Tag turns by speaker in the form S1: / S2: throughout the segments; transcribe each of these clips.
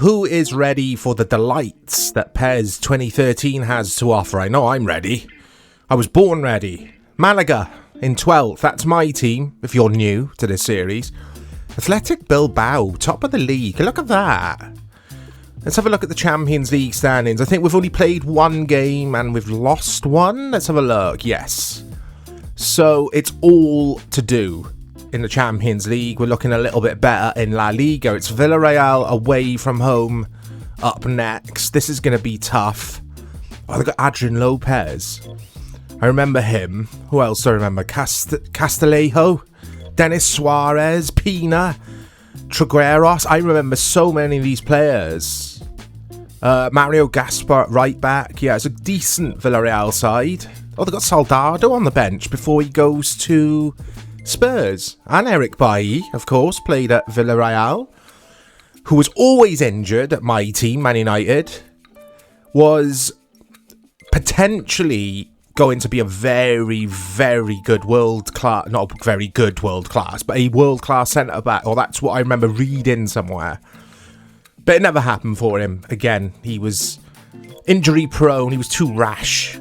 S1: Who is ready for the delights that PES 2013 has to offer? I know I'm ready. I was born ready. Málaga in 12th. That's my team, if you're new to this series. Athletic Bilbao, top of the league. Look at that. Let's have a look at the Champions League standings. I think we've only played one game and we've lost one. Let's have a look. Yes. So it's all to do in the Champions League. We're looking a little bit better in LaLiga. It's Villarreal away from home up next. This is going to be tough. Oh, they've got Adrian Lopez. I remember him. Who else do I remember? Castillejo, Denis Suarez, Pina, Trigueros. I remember so many of these players. Mario Gaspar, right back. Yeah, it's a decent Villarreal side. Oh, they've got Soldado on the bench before he goes to Spurs. And Eric Bailly, of course, played at Villarreal, who was always injured at my team, Man United, was potentially going to be a very, very good world-class, not a very good world-class, but a world-class centre-back, or that's what I remember reading somewhere. But it never happened for him. Again, he was injury-prone, he was too rash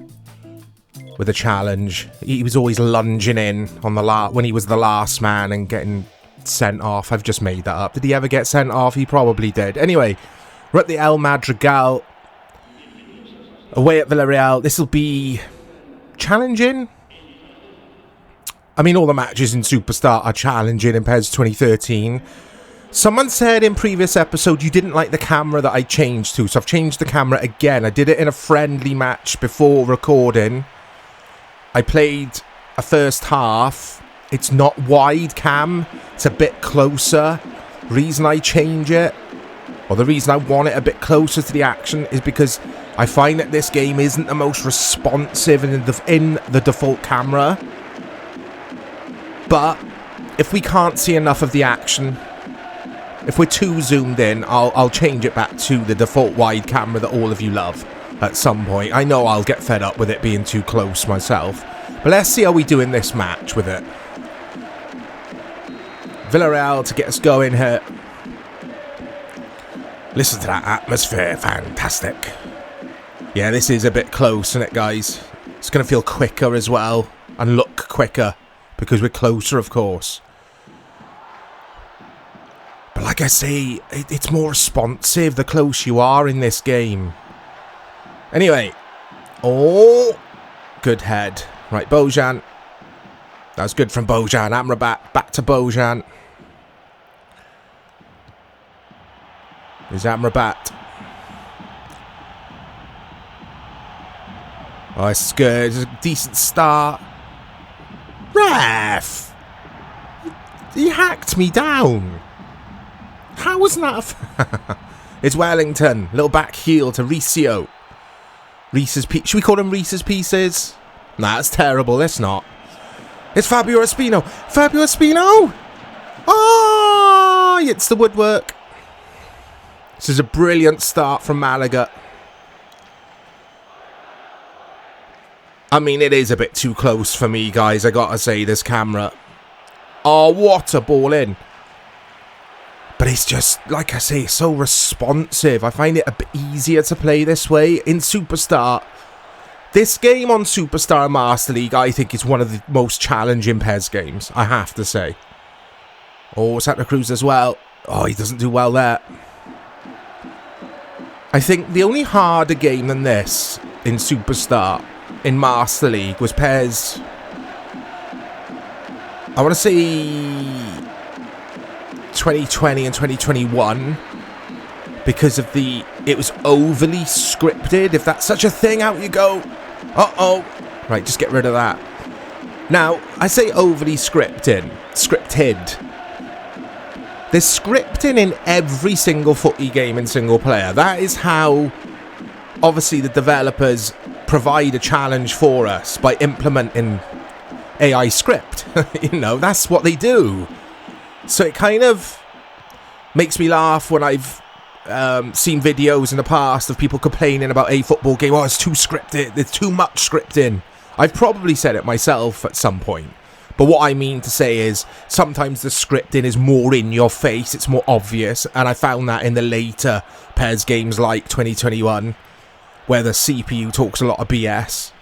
S1: with a challenge. He was always lunging in on the when he was the last man and getting sent off. I've just made that up. Did he ever get sent off? He probably did. Anyway, we're at the El Madrigal, away at Villarreal. This will be challenging. I mean, all the matches in Superstar are challenging in PES 2013. Someone said in previous episode you didn't like the camera that I changed to, so I've changed the camera again. I did it in a friendly match before recording. I played a first half. It's not wide cam, it's a bit closer. Reason I change it, or the reason I want it a bit closer to the action, is because I find that this game isn't the most responsive in the default camera. But if we can't see enough of the action, if we're too zoomed in, I'll change it back to the default wide camera that all of you love at some point. I know I'll get fed up with it being too close myself. But let's see how we do in this match with it. Villarreal to get us going here. Listen to that atmosphere. Fantastic. Yeah, this is a bit close, isn't it, guys? It's going to feel quicker as well. And look quicker. Because we're closer, of course. But like I say, it's more responsive the closer you are in this game. Anyway. Oh. Good head. Right, Bojan. That was good from Bojan. Amrabat. Back to Bojan. There's Amrabat. Oh, this is good. It's a decent start. Ref! He hacked me down. How was that It's Wellington. Little back heel to Ricio. Reese's Pieces. Should we call him Reese's Pieces? Nah, that's terrible. It's not. It's Fabio Espino. Fabio Espino! Oh! It's the woodwork. This is a brilliant start from Málaga. I mean, it is a bit too close for me, guys. I gotta say, this camera. Oh, what a ball in. But it's just, like I say, so responsive. I find it a bit easier to play this way. In Superstar, this game on Superstar and Master League, I think is one of the most challenging PES games, I have to say. Oh, Santa Cruz as well. Oh, he doesn't do well there. I think the only harder game than this in Superstar, in Master League, was PES, I want to say 2020 and 2021, because of it was overly scripted, if that's such a thing. Out you go. Uh-oh. Right, just get rid of that. Now, I say overly scripted. There's scripting in every single footy game in single player. That is how, obviously, the developers provide a challenge for us by implementing AI script. You know, that's what they do. So it kind of makes me laugh when I've seen videos in the past of people complaining about a football game. Oh, it's too scripted. There's too much scripting. I've probably said it myself at some point. But what I mean to say is sometimes the scripting is more in your face, it's more obvious, and I found that in the later PES games like 2021, where the CPU talks a lot of BS.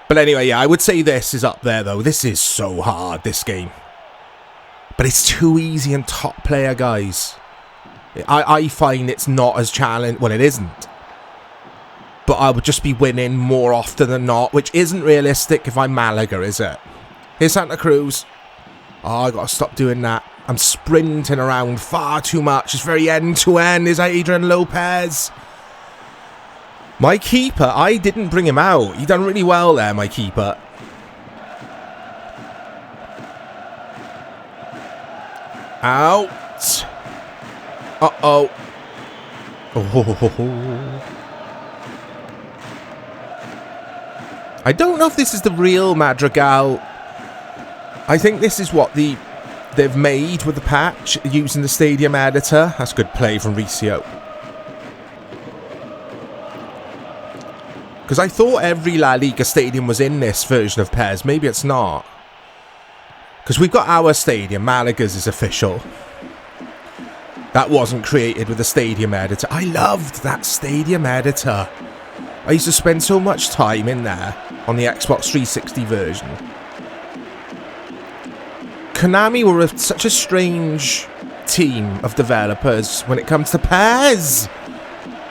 S1: But anyway, yeah, I would say this is up there though. This is so hard, this game. But it's too easy and top player, guys. I find it's not as challenging. Well, it isn't. But I would just be winning more often than not, which isn't realistic if I'm Málaga, is it? Here's Santa Cruz. Oh, I gotta stop doing that. I'm sprinting around far too much. It's very end-to-end. Is Adrian Lopez. My keeper, I didn't bring him out. He done really well there, my keeper. Out. Uh-oh. Oh. I don't know if this is the real Madrigal. I think this is what they've made with the patch using the stadium editor. That's good play from Riccio. Because I thought every La Liga stadium was in this version of PES. Maybe it's not. Because we've got our stadium. Malaga's is official. That wasn't created with the stadium editor. I loved that stadium editor. I used to spend so much time in there on the Xbox 360 version. Konami were such a strange team of developers when it comes to PES.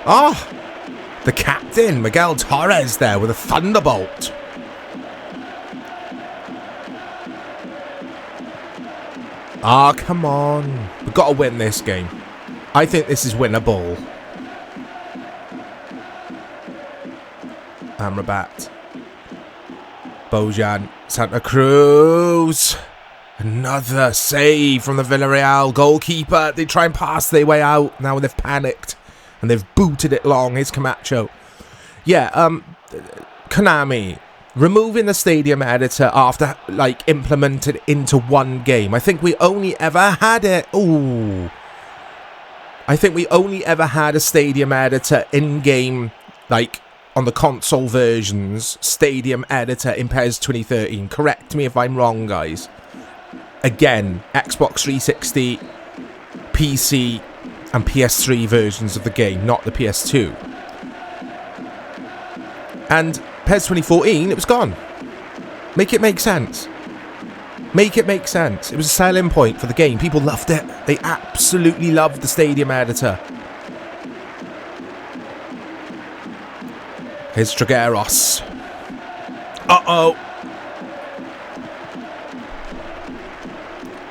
S1: Oh, the captain, Miguel Torres there with a thunderbolt. Ah, come on. We've got to win this game. I think this is winnable. Amrabat. Bojan. Santa Cruz. Another save from the Villarreal goalkeeper. They try and pass their way out. Now they've panicked. And they've booted it long. Here's Camacho. Yeah, Konami. Removing the stadium editor after, like, implemented into one game. I think we only ever had it. Ooh. I think we only ever had a stadium editor in-game, like, on the console versions. Stadium editor in PES 2013. Correct me if I'm wrong, guys. Again, Xbox 360, PC, and PS3 versions of the game, not the PS2. And PES 2014, it was gone. Make it make sense. Make it make sense. It was a selling point for the game. People loved it. They absolutely loved the stadium editor. Here's Trigueros. Uh-oh.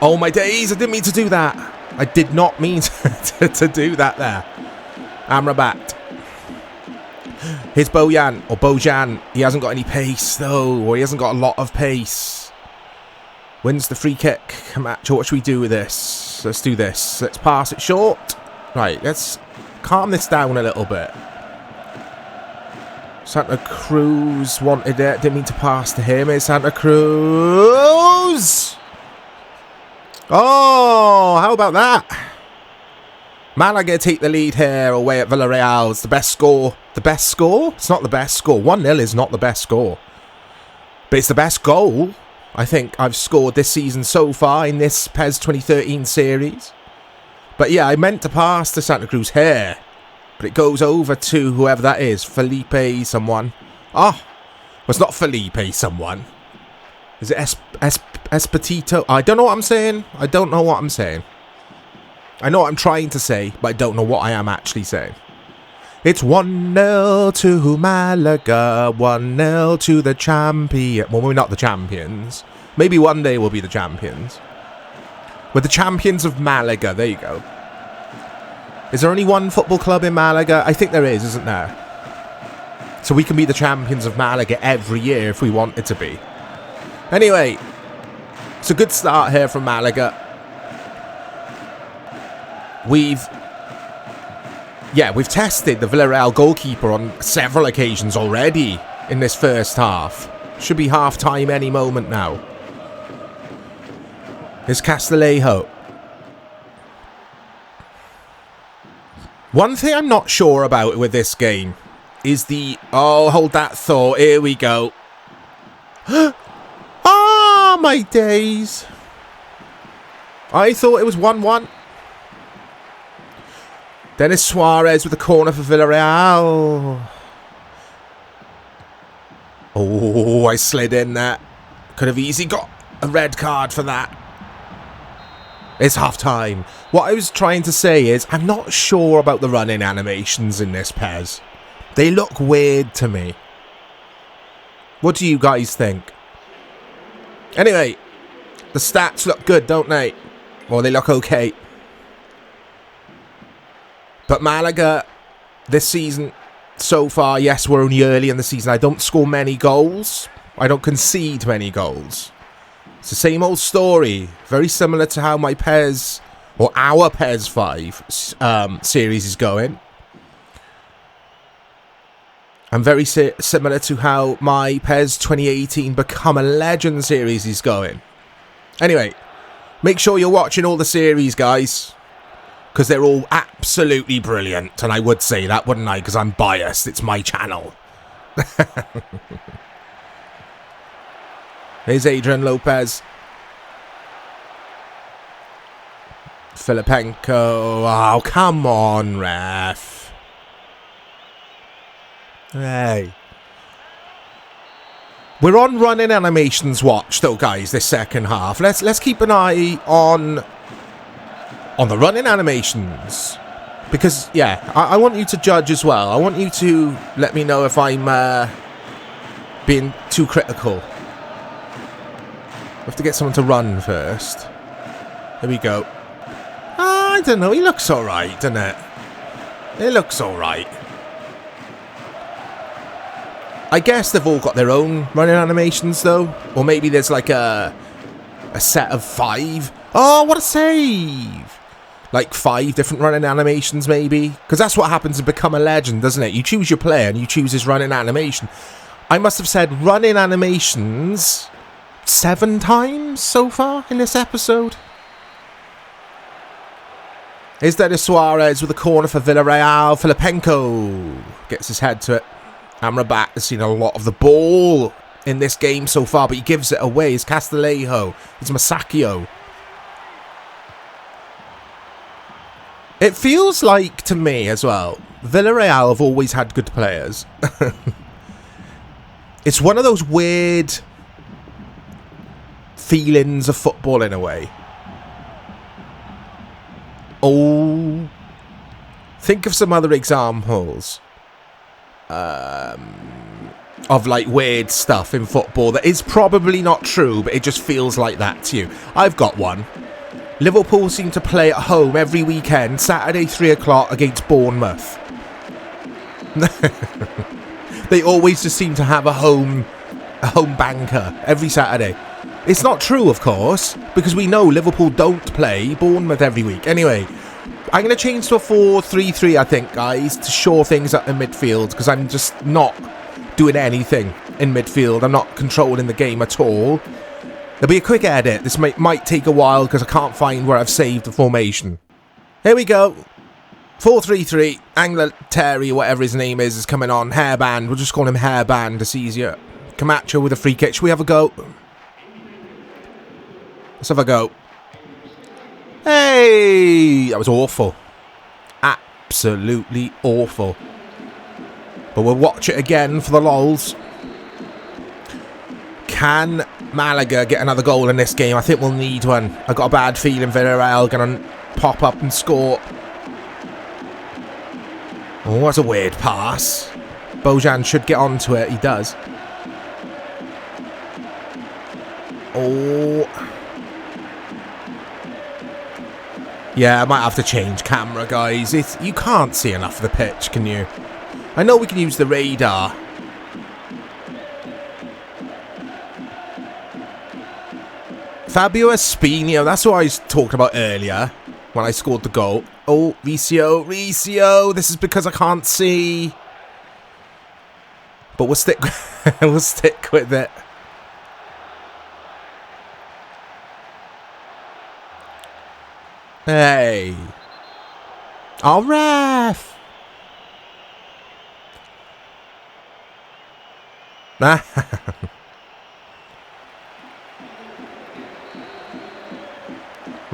S1: Oh my days, I didn't mean to do that. I did not mean to do that there. Amrabat. Here's Bojan, or Bojan. He hasn't got any pace, though. Or he hasn't got a lot of pace. Wins the free kick. Camacho, what should we do with this? Let's do this. Let's pass it short. Right, let's calm this down a little bit. Santa Cruz wanted it. Didn't mean to pass to him. Here's Santa Cruz. Oh, how about that? Málaga take the lead here away at Villarreal. It's the best score. The best score? It's not the best score. 1-0 is not the best score. But it's the best goal I think I've scored this season so far in this PES 2013 series. But yeah, I meant to pass to Santa Cruz here. But it goes over to whoever that is. Felipe someone. Oh, well, it's not Felipe someone. Is it Espetito? I don't know what I'm saying. I don't know what I'm saying. I know what I'm trying to say, but I don't know what I am actually saying. It's 1-0 to Málaga, 1-0 to the champion. Well, we're not the champions. Maybe one day we'll be the champions. We're the champions of Málaga. There you go. Is there only one football club in Málaga? I think there is, isn't there? So we can be the champions of Málaga every year if we wanted to be. Anyway, it's a good start here from Málaga. We've tested the Villarreal goalkeeper on several occasions already in this first half. Should be half time any moment now. Here's Castillejo. One thing I'm not sure about with this game is the... Oh, hold that thought. Here we go. Oh, my days. I thought it was 1-1. Dennis Suarez with the corner for Villarreal. Oh, I slid in there. Could have easily got a red card for that. It's half time. What I was trying to say is I'm not sure about the running animations in this PES. They look weird to me. What do you guys think? Anyway, the stats look good, don't they? Well, they look okay. But Malaga, this season, so far, yes, we're only early in the season. I don't score many goals. I don't concede many goals. It's the same old story. Very similar to how my PES, or our PES 5 series is going. And very similar to how my PES 2018 Become a Legend series is going. Anyway, make sure you're watching all the series, guys. Because they're all absolutely brilliant. And I would say that, wouldn't I? Because I'm biased. It's my channel. Here's Adrian Lopez. Filipenko. Oh, come on, ref. Hey. We're on running animations watch, though, guys, this second half. Let's keep an eye on the running animations. Because, yeah, I want you to judge as well. I want you to let me know if I'm being too critical. We have to get someone to run first. Here we go. I don't know. He looks alright, doesn't it? It looks alright. I guess they've all got their own running animations, though. Or maybe there's like a set of 5. Oh, what a save! Like 5 different running animations, maybe. Because that's what happens to Become a Legend, doesn't it? You choose your player and you choose his running animation. I must have said running animations 7 times so far in this episode. Here's Dennis Suarez with a corner for Villarreal. Filipenko gets his head to it. Amrabat has seen a lot of the ball in this game so far, but he gives it away. It's Castillejo. It's Masaccio. It feels like, to me as well, Villarreal have always had good players. It's one of those weird feelings of football in a way. Oh, think of some other examples of like weird stuff in football that is probably not true, but it just feels like that to you. I've got one. Liverpool seem to play at home every weekend, Saturday 3 o'clock against Bournemouth. They always just seem to have a home banker every Saturday. It's not true, of course, because we know Liverpool don't play Bournemouth every week. Anyway, I'm going to change to a 4-3-3, I think, guys, to shore things up in midfield, because I'm just not doing anything in midfield. I'm not controlling the game at all. There'll be a quick edit. This might take a while, because I can't find where I've saved the formation. Here we go. 4-3-3. Angler Terry, whatever his name is coming on. Hairband. We'll just call him Hairband. It's easier. Camacho with a free kick. Should we have a go? Let's have a go. Hey! That was awful. Absolutely awful. But we'll watch it again for the lols. Can Malaga get another goal in this game? I think we'll need one. I've got a bad feeling Villarreal going to pop up and score. Oh, that's a weird pass. Bojan should get onto it. He does. Oh. Yeah, I might have to change camera, guys. You can't see enough of the pitch, can you? I know we can use the radar. Fabio Espino, that's what I was talking about earlier when I scored the goal. Oh, Ricio. This is because I can't see. But we'll stick with it. Hey. Oh, ref.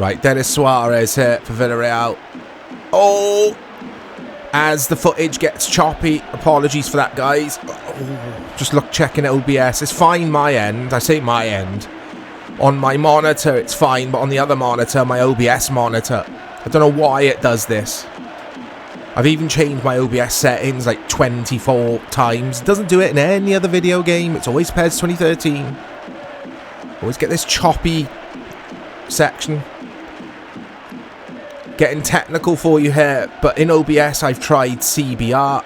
S1: Right, Denis Suarez here for Villarreal. Oh! As the footage gets choppy. Apologies for that, guys. Oh, just checking at OBS. It's fine my end. I say my end. On my monitor, it's fine. But on the other monitor, my OBS monitor, I don't know why it does this. I've even changed my OBS settings like 24 times. It doesn't do it in any other video game. It's always PES 2013. Always get this choppy section. Getting technical for you here, but in OBS I've tried CBR,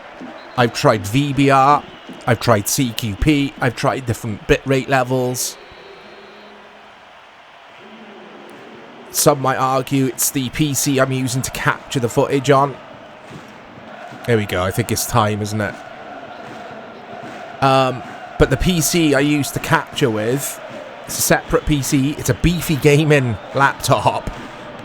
S1: I've tried VBR, I've tried CQP, I've tried different bitrate levels. Some might argue it's the PC I'm using to capture the footage on. There we go, I think it's time, isn't it? But the PC I use to capture with, it's a separate PC, it's a beefy gaming laptop.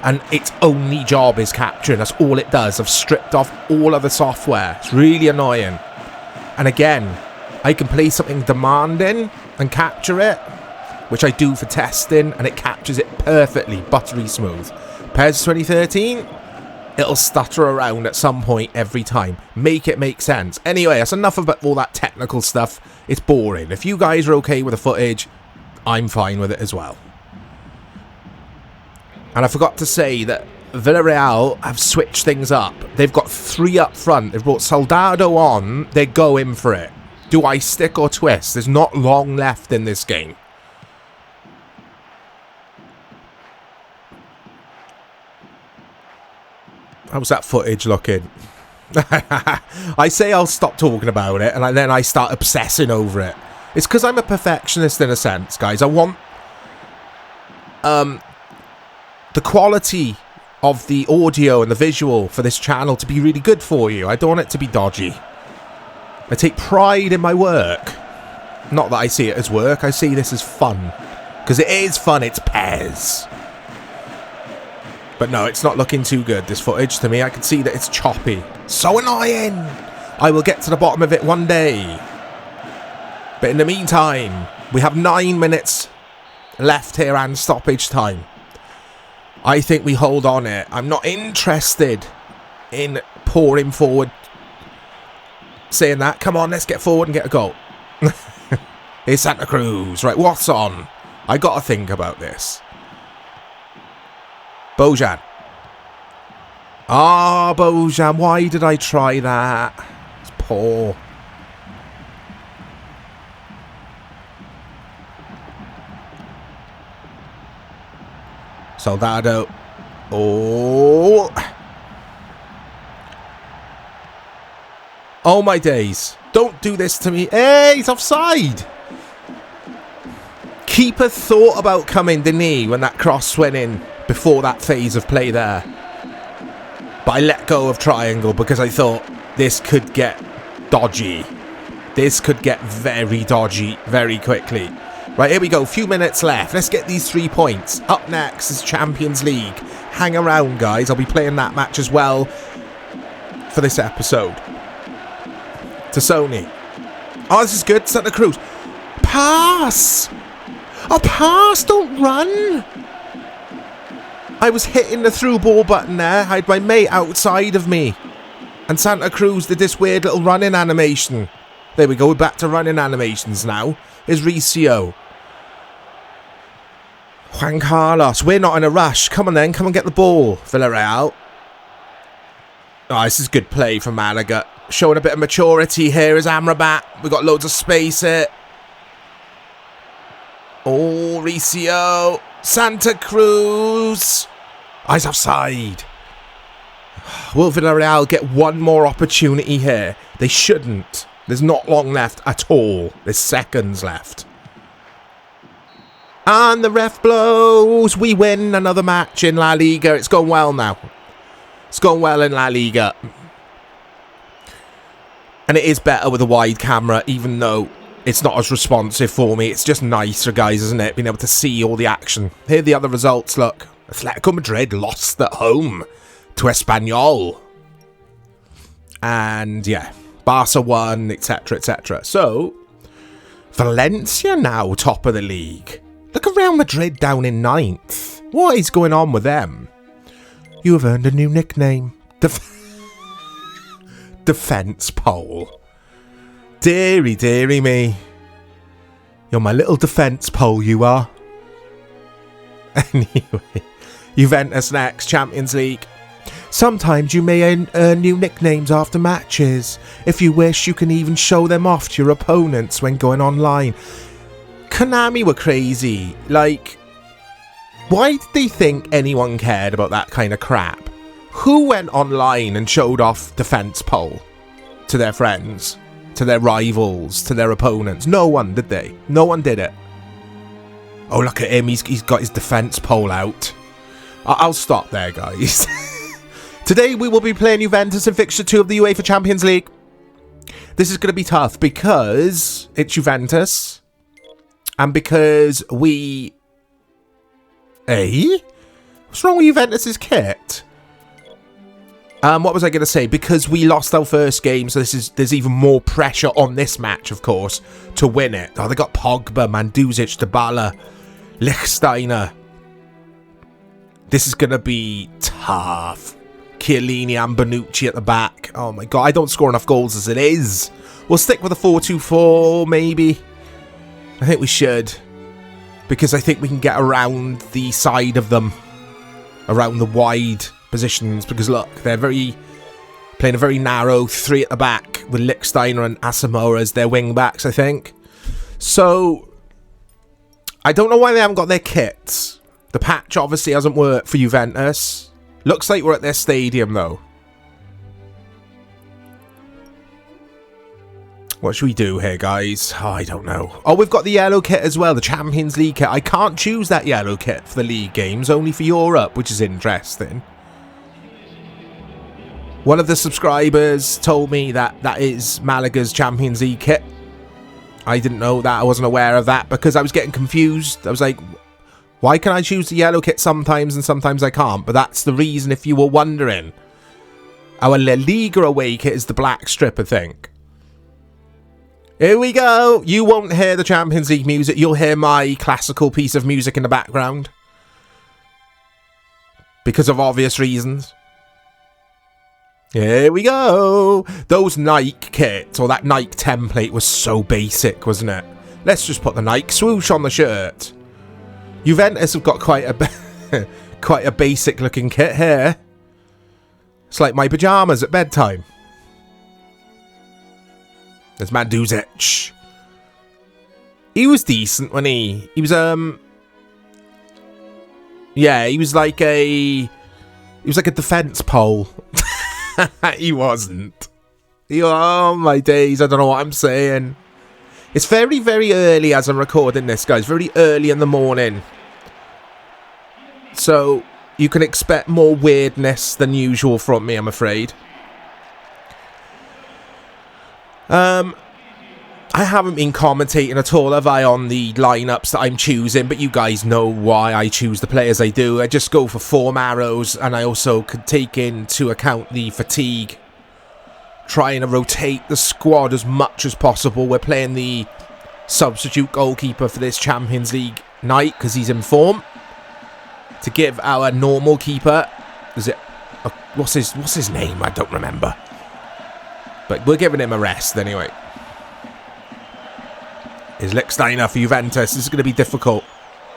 S1: And its only job is capturing. That's all it does. I've stripped off all other software. It's really annoying. And again, I can play something demanding and capture it, which I do for testing, and it captures it perfectly, buttery smooth. PES 2013, it'll stutter around at some point every time. Make it make sense. Anyway, that's enough about all that technical stuff. It's boring. If you guys are okay with the footage, I'm fine with it as well. And I forgot to say that Villarreal have switched things up. They've got 3 up front. They've brought Soldado on. They're going for it. Do I stick or twist? There's not long left in this game. How's that footage looking? I say I'll stop talking about it, and then I start obsessing over it. It's because I'm a perfectionist in a sense, guys. I want... the quality of the audio and the visual for this channel to be really good for you. I don't want it to be dodgy. I take pride in my work. Not that I see it as work, I see this as fun. Because it is fun, it's PES. But no, it's not looking too good, this footage to me. I can see that it's choppy. So annoying! I will get to the bottom of it one day. But in the meantime, we have 9 minutes left here and stoppage time. I think we hold on it. I'm not interested in pouring forward. Saying that. Come on, let's get forward and get a goal. Here's Santa Cruz. Right, what's on? I got to think about this. Bojan. Ah, Bojan. Why did I try that? It's poor. Soldado. Oh. Oh my days. Don't do this to me. Hey, he's offside. Keeper thought about coming, didn't he, when that cross went in before that phase of play there. But I let go of triangle because I thought this could get dodgy. This could get very dodgy very quickly. Right, here we go. Few minutes left. Let's get these 3 points. Up next is Champions League. Hang around, guys. I'll be playing that match as well for this episode. To Sony. Oh, this is good. Santa Cruz. Pass! Oh, pass! Don't run! I was hitting the through ball button there. I had my mate outside of me. And Santa Cruz did this weird little running animation. There we go. We're back to running animations now. Is Ricio. Juan Carlos. We're not in a rush. Come on then. Come and get the ball. Villarreal. Oh, this is good play from Málaga. Showing a bit of maturity here is Amrabat. We've got loads of space here. Oh, Ricio. Santa Cruz. Eyes offside. Will Villarreal get one more opportunity here? They shouldn't. There's not long left at all. There's seconds left. And the ref blows. We win another match in La Liga. It's going well now. It's going well in La Liga. And it is better with a wide camera, even though it's not as responsive for me. It's just nicer, guys, isn't it? Being able to see all the action. Here are the other results, look. Atletico Madrid lost at home to Espanyol. And, yeah, Barca won, etc., etc. So, Valencia now top of the league. Look at Real Madrid down in 9th. What is going on with them? You have earned a new nickname. Defence pole. Deary, deary me. You're my little defence pole, you are. Anyway, Juventus next, Champions League. Sometimes you may earn new nicknames after matches. If you wish, you can even show them off to your opponents when going online. Konami were crazy. Like, why did they think anyone cared about that kind of crap? Who went online and showed off defence pole to their friends, to their rivals, to their opponents? No one, did they? No one did it. Oh, look at him. He's got his defence pole out. I'll stop there, guys. Today we will be playing Juventus in fixture 2 of the UEFA Champions League. This is going to be tough because it's Juventus. And because we... What's wrong with Juventus' kit? What was I going to say? Because we lost our first game, so there's even more pressure on this match, of course, to win it. Oh, they got Pogba, Mandzukic, Dybala, Lichtsteiner. This is going to be tough. Chiellini and Bonucci at the back. Oh my god, I don't score enough goals as it is. We'll stick with a 4-2-4, maybe. I think we should. Because I think we can get around the side of them. Around the wide positions. Because look, they're playing a very narrow 3 at the back. With Lichtsteiner and Asamoah as their wing backs, I think. So, I don't know why they haven't got their kits. The patch obviously hasn't worked for Juventus. Looks like we're at their stadium, though. What should we do here, guys? Oh, I don't know. Oh, we've got the yellow kit as well, the Champions League kit. I can't choose that yellow kit for the league games, only for Europe, which is interesting. One of the subscribers told me that that is Malaga's Champions League kit. I didn't know that. I wasn't aware of that because I was getting confused. I was like, why can I choose the yellow kit sometimes and sometimes I can't? But that's the reason, if you were wondering. Our LaLiga away kit is the black strip, I think. Here we go. You won't hear the Champions League music. You'll hear my classical piece of music in the background. Because of obvious reasons. Here we go. Those Nike kits, or that Nike template, was so basic, wasn't it? Let's just put the Nike swoosh on the shirt. Juventus have got quite a basic looking kit here. It's like my pyjamas at bedtime. There's Mandzukic. He was decent when he was yeah, he was like a defense pole. He wasn't. Oh my days, I don't know what I'm saying. It's very, very early as I'm recording this, guys. Very early in the morning. So, you can expect more weirdness than usual from me, I'm afraid. I haven't been commentating at all, have I, on the lineups that I'm choosing, but you guys know why I choose the players I do. I just go for form arrows, and I also could take into account the fatigue. Trying to rotate the squad as much as possible. We're playing the substitute goalkeeper for this Champions League night because he's in form. To give our normal keeper, what's his name? I don't remember. But we're giving him a rest anyway. Is Lichtsteiner for Juventus. This is going to be difficult,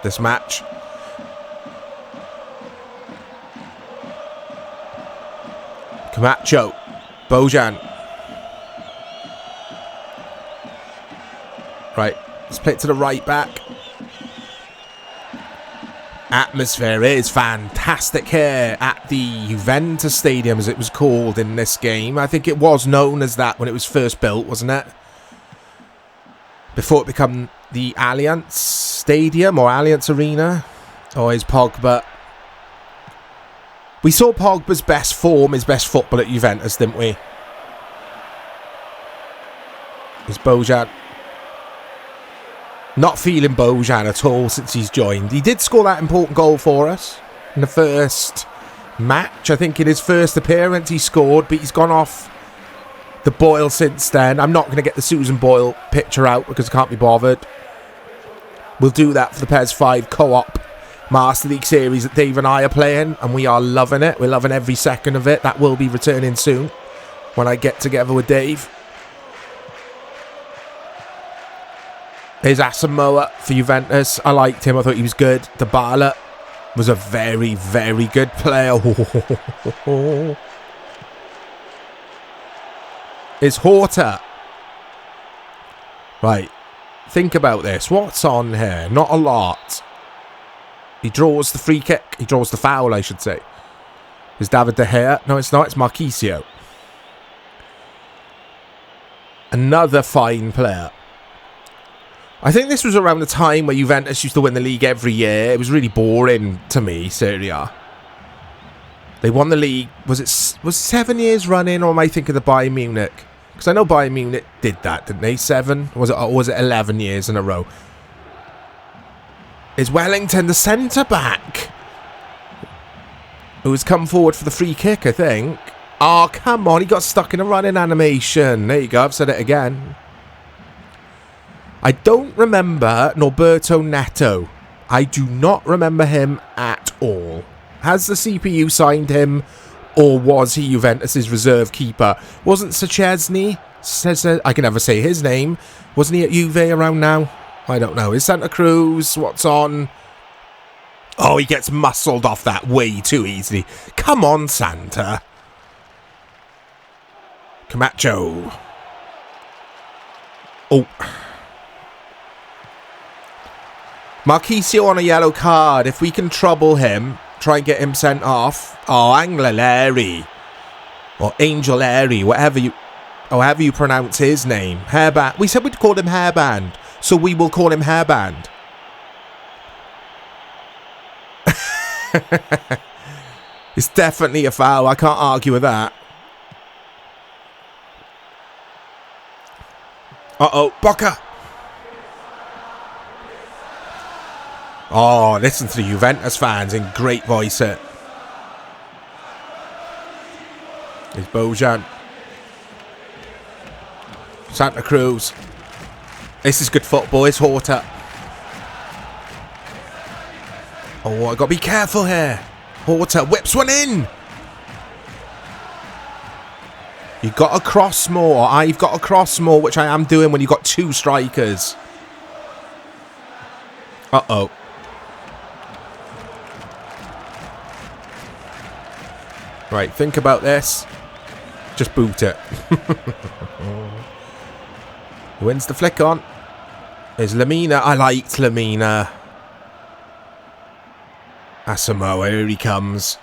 S1: this match. Camacho. Bojan. Right, let's play it to the right back. Atmosphere is fantastic here at the Juventus Stadium, as it was called in this game. I think it was known as that when it was first built, wasn't it? Before it became the Allianz Stadium or Allianz Arena. Oh, here's Pogba. We saw Pogba's best form, his best football at Juventus, didn't we? Here's Bojan. Not feeling Bojan at all since he's joined. He did score that important goal for us in the first match. I think in his first appearance he scored, but he's gone off the boil since then. I'm not going to get the Susan Boyle picture out because I can't be bothered. We'll do that for the PES 5 co-op Master League series that Dave and I are playing, and we are loving it. We're loving every second of it. That will be returning soon when I get together with Dave. Here's Asamoah for Juventus. I liked him. I thought he was good. Dybala was a very, very good player. It's Horta. Right. Think about this. What's on here? Not a lot. He draws the free kick. He draws the foul, I should say. Is David De Gea? No, it's not. It's Marquisio. Another fine player. I think this was around the time where Juventus used to win the league every year. It was really boring to me, Serie A. They won the league. Was 7 years running, or am I thinking of the Bayern Munich? Because I know Bayern Munich did that, didn't they? 7? Or was it 11 years in a row? Is Wellington the centre-back? Who has come forward for the free kick, I think. Oh, come on. He got stuck in a running animation. There you go. I've said it again. I don't remember Norberto Neto. I do not remember him at all. Has the CPU signed him, or was he Juventus' reserve keeper? Wasn't Szczesny? I can never say his name. Wasn't he at Juve around now? I don't know. Is Santa Cruz? What's on? Oh, he gets muscled off that way too easily. Come on, Santa. Camacho. Oh. Marquisio on a yellow card. If we can trouble him, try and get him sent off. Oh, Angleleri. Or Angeleri, however you pronounce his name. Hairband. We said we'd call him Hairband, so we will call him Hairband. It's definitely a foul. I can't argue with that. Uh-oh, Boca. Oh, listen to the Juventus fans in great voice here. There's Bojan. Santa Cruz. This is good football. It's Horta. Oh, I got to be careful here. Horta whips one in. You've got to cross more. I've got to cross more, which I am doing when you've got two strikers. Uh-oh. Right, think about this. Just boot it. Wins the flick on. There's Lamina. I liked Lamina. Asamoah, here he comes.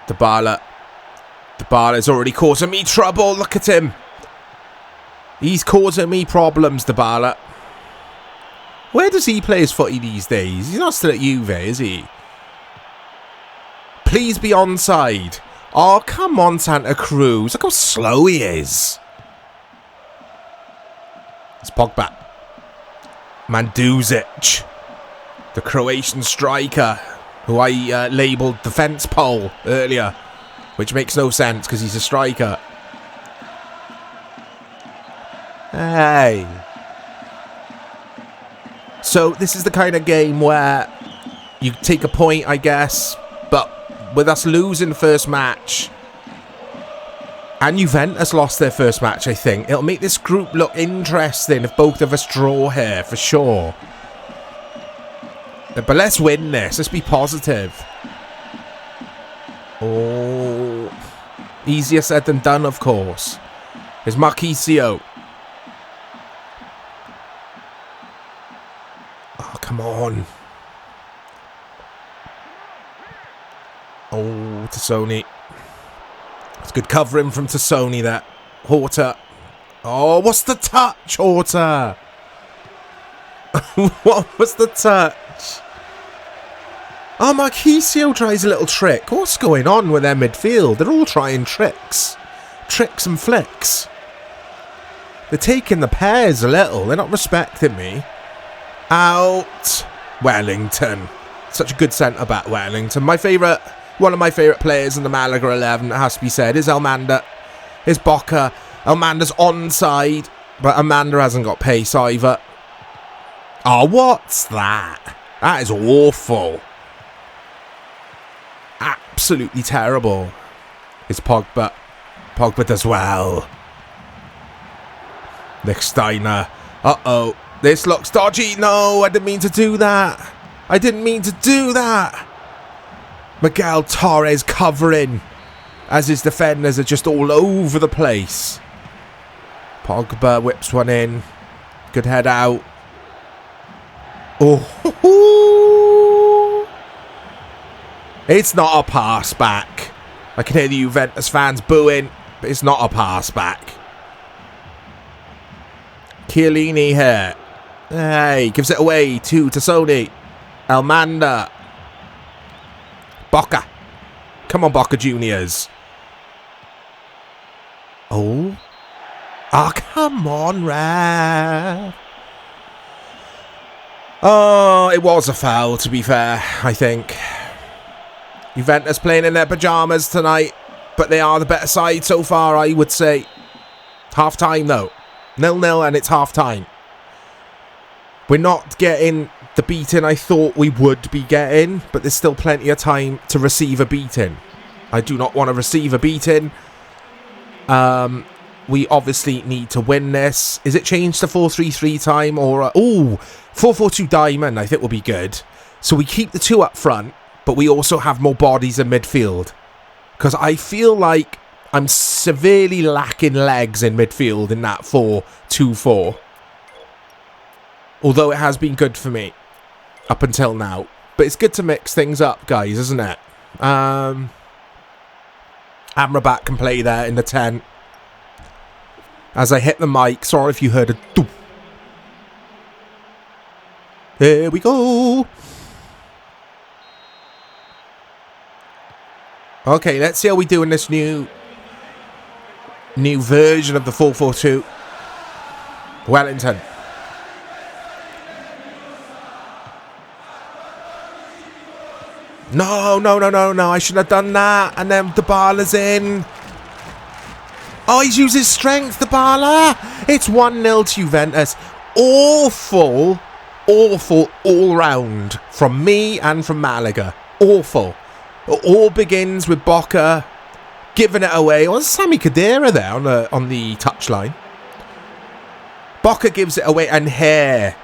S1: Dybala. Dybala's already causing me trouble. Look at him. He's causing me problems, Dybala. Where does he play his footy these days? He's not still at Juve, is he? Please be onside. Oh, come on, Santa Cruz. Look how slow he is. It's Pogba. Mandzukic. The Croatian striker, who I labelled defence pole earlier, which makes no sense because he's a striker. Hey. So this is the kind of game where you take a point, I guess, but with us losing the first match, and Juventus lost their first match, I think, it'll make this group look interesting if both of us draw here, for sure. But let's win this. Let's be positive. Oh. Easier said than done, of course. There's Marquisio. Oh, come on. Oh, Tassoni. It's good covering from Tassoni there. Horta. Oh, what's the touch, Horta? What was the touch? Oh, Marquisio tries a little trick. What's going on with their midfield? They're all trying tricks. Tricks and flicks. They're taking the pairs a little. They're not respecting me. Out. Wellington. Such a good centre-back, Wellington. One of my favourite players in the Málaga 11, it has to be said, is Almanda. Is Boca. Almanda's onside, but Almanda hasn't got pace either. Oh, what's that? That is awful. Absolutely terrible. It's Pogba. Pogba does well. Nick Steiner. Uh-oh. This looks dodgy. No, I didn't mean to do that. I didn't mean to do that. Miguel Torres covering as his defenders are just all over the place. Pogba whips one in. Good head out. Oh. It's not a pass back. I can hear the Juventus fans booing, but it's not a pass back. Chiellini here. Hey, gives it away to Tassoni. Almanda. Boca. Come on, Boca Juniors. Oh. Oh, come on, ref. Oh, it was a foul, to be fair, I think. Juventus playing in their pyjamas tonight, but they are the better side so far, I would say. Half-time, though. 0-0, and it's half-time. We're not getting the beating I thought we would be getting, but there's still plenty of time to receive a beating. I do not want to receive a beating. We obviously need to win this. Is it changed to 4-3-3 time or... 4-4-2 diamond I think will be good. So we keep the two up front, but we also have more bodies in midfield. Because I feel like I'm severely lacking legs in midfield in that 4-2-4. Although it has been good for me up until now. But it's good to mix things up, guys, isn't it? Amrabat can play there in the 10. As I hit the mic, sorry if you heard a doop. Here we go. Okay, let's see how we do in this new version of the 4-4-2. Wellington. No. I shouldn't have done that. And then Dybala's in. Oh, he's used his strength, Dybala. It's 1-0 to Juventus. Awful all round from me and from Málaga. Awful. It all begins with Boca giving it away. Oh, Sami Khedira there on the touchline. Boca gives it away, and here,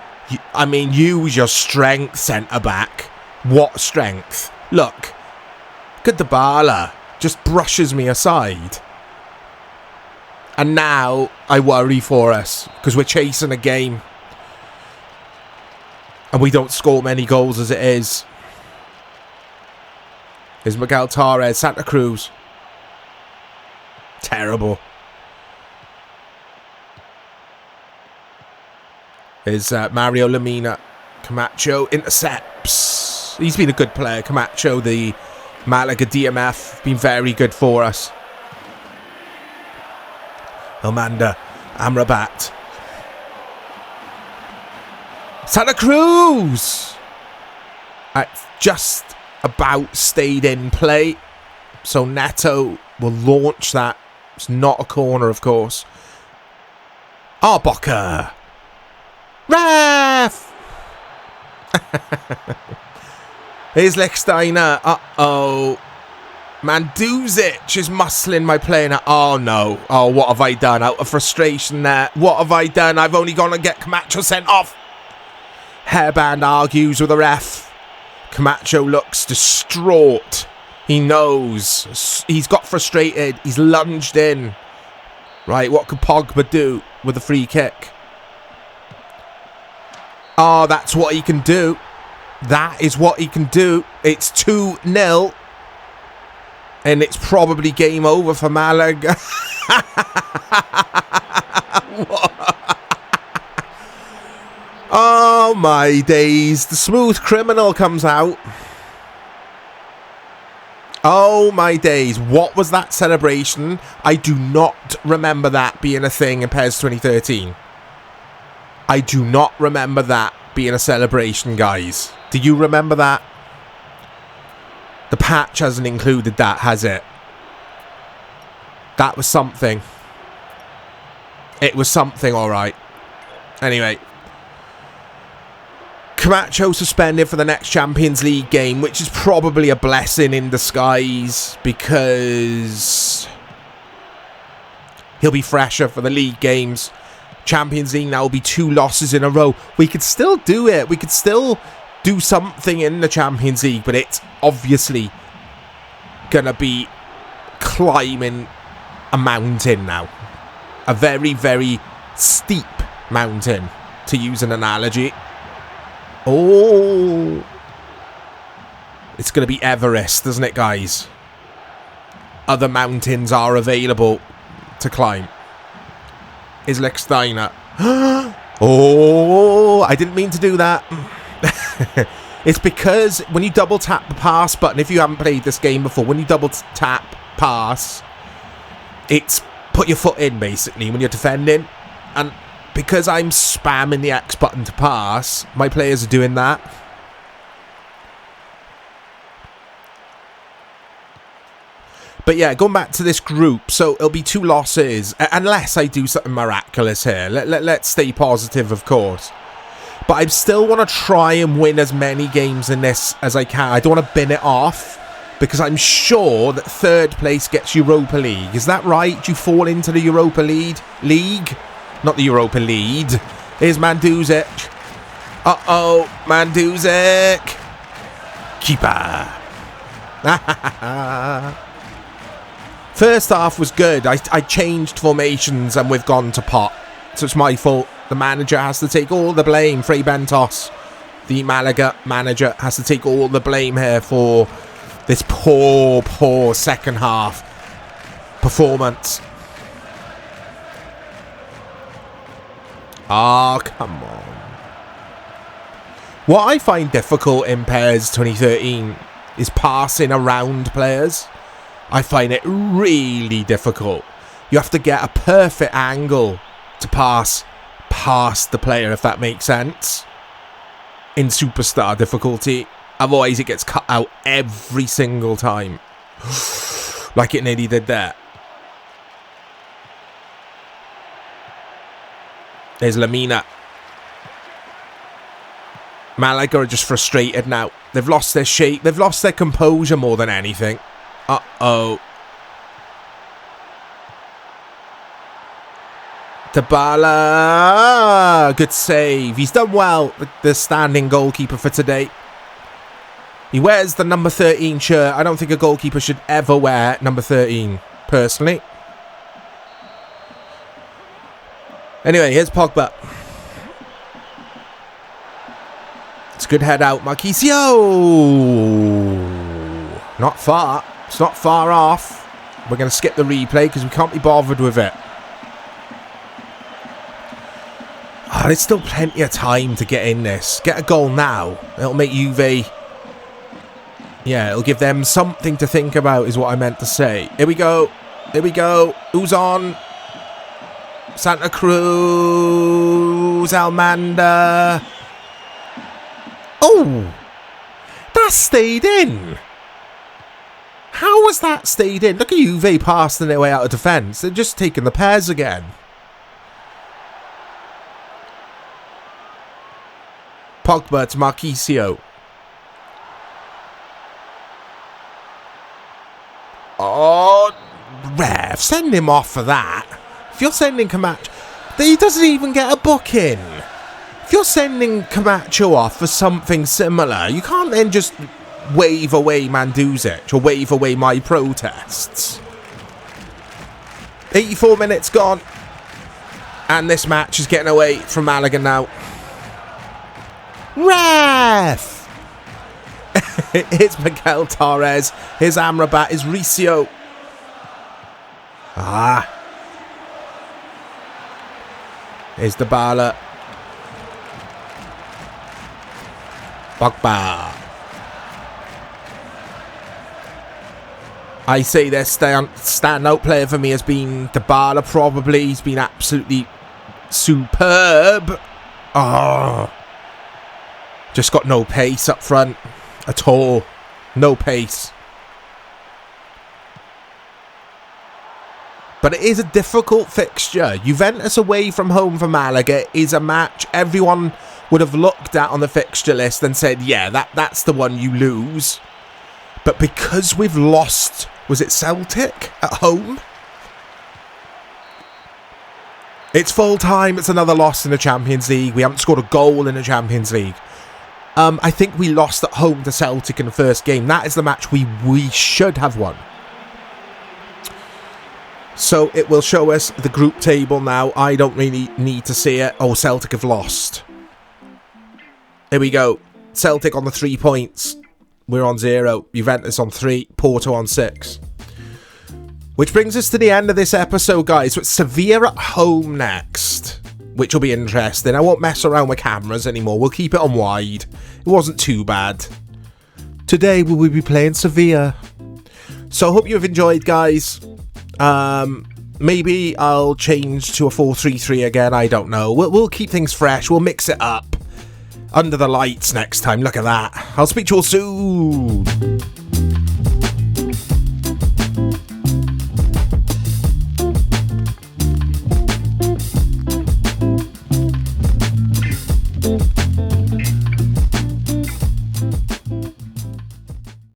S1: use your strength, centre back. What strength? Look, Dybala just brushes me aside. And now I worry for us because we're chasing a game. And we don't score many goals as it is. Here's Miguel Torres, Santa Cruz. Terrible. Here's Mario Lemina. Camacho intercepts. He's been a good player. Camacho, the Málaga DMF, been very good for us. Almanda, Amrabat. Santa Cruz! Just about stayed in play. So Neto will launch that. It's not a corner, of course. Oh, Boca! Ref! Here's Lichtsteiner. Uh-oh. Manduzic is muscling my player. Oh, no. Oh, what have I done? Out of frustration there. What have I done? I've only gone to get Camacho sent off. Hairband argues with the ref. Camacho looks distraught. He knows. He's got frustrated. He's lunged in. Right, what could Pogba do with a free kick? Oh, that's what he can do. That is what he can do. It's 2-0. And it's probably game over for Málaga. Oh my days. The smooth criminal comes out. Oh my days. What was that celebration? I do not remember that being a thing in PES 2013. I do not remember that being a celebration, guys. Do you remember that? The patch hasn't included that, has it? That was something. It was something, alright. Anyway. Camacho suspended for the next Champions League game, which is probably a blessing in disguise because he'll be fresher for the league games. Champions League now will be 2 losses in a row. We could still do it. We could still do something in the Champions League, but it's obviously going to be climbing a mountain now. A very, very steep mountain, to use an analogy. Oh, it's going to be Everest, isn't it, guys? Other mountains are available to climb. Is Lichtsteiner. Oh, I didn't mean to do that. It's because when you double tap the pass button, if you haven't played this game before, when you double tap pass, it's put your foot in, basically, when you're defending. And because I'm spamming the X button to pass, my players are doing that. But yeah, going back to this group, so it'll be 2 losses, unless I do something miraculous here. Let's stay positive, of course. But I still want to try and win as many games in this as I can. I don't want to bin it off, because I'm sure that 3rd place gets Europa League. Is that right? Do you fall into the Europa League? Not the Europa League. Here's Mandzukic. Uh-oh, Mandzukic. Keeper. First half was good. I changed formations and we've gone to pot. So it's my fault. The manager has to take all the blame. Fray Bentos, the Málaga manager, has to take all the blame here for this poor second half performance. Oh, come on. What I find difficult in PES 2013 is passing around players. I find it really difficult. You have to get a perfect angle to pass past the player, if that makes sense, in superstar difficulty. Otherwise, it gets cut out every single time. Like it nearly did there. There's Lamina. Málaga are just frustrated now. They've lost their shape. They've lost their composure more than anything. Uh-oh. Dybala. Good save. He's done well, the standing goalkeeper for today. He wears the number 13 shirt. I don't think a goalkeeper should ever wear number 13, personally. Anyway, here's Pogba. It's a good head out. Marquisio. Not far. It's not far off. We're going to skip the replay because we can't be bothered with it. Oh, there's still plenty of time to get in this. Get a goal now. It'll make Juve... Yeah, it'll give them something to think about, is what I meant to say. Here we go. Here we go. Who's on? Santa Cruz. Almanda. Oh! That stayed in. How was that stayed in? Look at Juve passing their way out of defence. They're just taking the PES again. Pogba to Marquisio. Oh, ref, send him off for that. If you're sending Camacho, he doesn't even get a booking. If you're sending Camacho off for something similar, you can't then just wave away Mandzukic or wave away my protests. 84 minutes gone. And this match is getting away from Málaga now. Ref! It's Miguel Torres. Here's Amrabat. Here's Ricio. Ah. Here's Dybala. Pogba. I say their standout player for me has been Dybala, probably. He's been absolutely superb. Oh. Just got no pace up front at all. No pace. But it is a difficult fixture. Juventus away from home for Málaga is a match everyone would have looked at on the fixture list and said, yeah, that's the one you lose. But because we've lost, was it Celtic at home? It's full time. It's another loss in the Champions League. We haven't scored a goal in the Champions League. I think we lost at home to Celtic in the first game. That is the match we should have won. So it will show us the group table now. I don't really need to see it. Oh, Celtic have lost. Here we go. Celtic on the 3 points. We're on 0. Juventus on 3. Porto on 6. Which brings us to the end of this episode, guys. So it's Sevilla at home next, which will be interesting. I won't mess around with cameras anymore. We'll keep it on wide. It wasn't too bad. Today we will be playing Sevilla. So I hope you've enjoyed, guys. Maybe I'll change to a 4-3-3 again. I don't know. We'll keep things fresh. We'll mix it up. Under the lights next time. Look at that. I'll speak to you all soon.